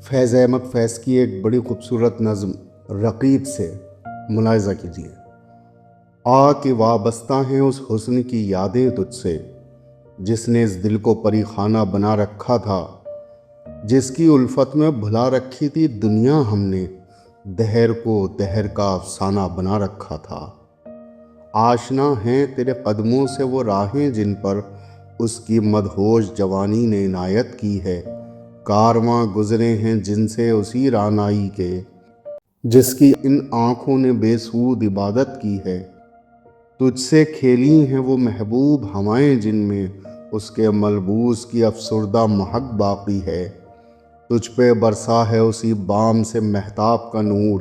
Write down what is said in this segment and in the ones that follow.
فیض احمد فیض کی ایک بڑی خوبصورت نظم رقیب سے ملاحظہ کیجیے۔ آ کے وابستہ ہیں اس حسن کی یادیں تجھ سے، جس نے اس دل کو پری خانہ بنا رکھا تھا، جس کی الفت میں بھلا رکھی تھی دنیا ہم نے، دہر کو دہر کا افسانہ بنا رکھا تھا۔ آشنا ہیں تیرے قدموں سے وہ راہیں جن پر اس کی مدہوش جوانی نے عنایت کی ہے، کارواں گزرے ہیں جن سے اسی رعنائی کے، جس کی ان آنکھوں نے بے سود عبادت کی ہے۔ تجھ سے کھیلی ہیں وہ محبوب ہوائیں جن میں اس کے ملبوس کی افسردہ مہک باقی ہے، تجھ پہ برسا ہے اسی بام سے مہتاب کا نور،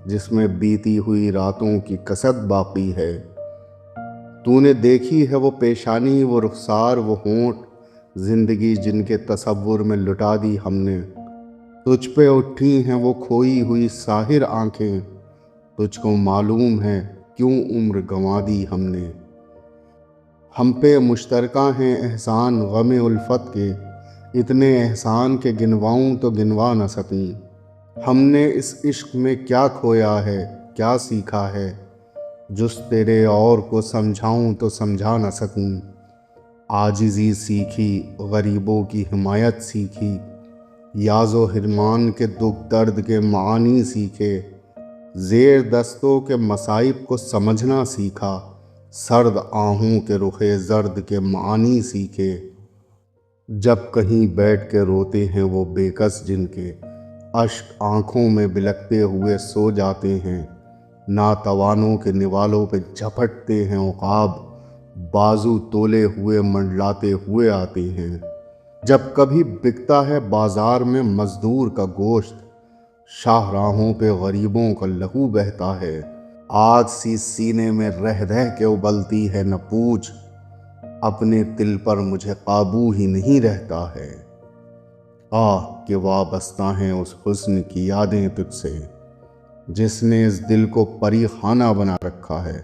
جس میں بیتی ہوئی راتوں کی کسد باقی ہے۔ تو نے دیکھی ہے وہ پیشانی، وہ رخسار، وہ ہونٹ، زندگی جن کے تصور میں لٹا دی ہم نے، تجھ پہ اٹھی ہیں وہ کھوئی ہوئی ساحر آنکھیں، تجھ کو معلوم ہے کیوں عمر گنوا دی ہم نے۔ ہم پہ مشترکہ ہیں احسان غم الفت کے، اتنے احسان کے گنواؤں تو گنوا نہ سکوں۔ ہم نے اس عشق میں کیا کھویا ہے، کیا سیکھا ہے، جس تیرے اور کو سمجھاؤں تو سمجھا نہ سکوں۔ عاجزی سیکھی، غریبوں کی حمایت سیکھی، یاز و حرمان کے دکھ درد کے معانی سیکھے، زیر دستوں کے مصائب کو سمجھنا سیکھا، سرد آہوں کے رخ زرد کے معانی سیکھے۔ جب کہیں بیٹھ کے روتے ہیں وہ بے کس جن کے اشک آنکھوں میں بلکتے ہوئے سو جاتے ہیں، ناتوانوں کے نوالوں پہ جھپٹتے ہیں عقاب، بازو تولے ہوئے منڈلاتے ہوئے آتے ہیں۔ جب کبھی بکتا ہے بازار میں مزدور کا گوشت، شاہراہوں پہ غریبوں کا لہو بہتا ہے، آگ سی سینے میں رہ رہ کے ابلتی ہے نہ پوچھ، اپنے دل پر مجھے قابو ہی نہیں رہتا ہے۔ آہ کہ وابستہ ہیں اس حسن کی یادیں تجھ سے، جس نے اس دل کو پری خانہ بنا رکھا ہے۔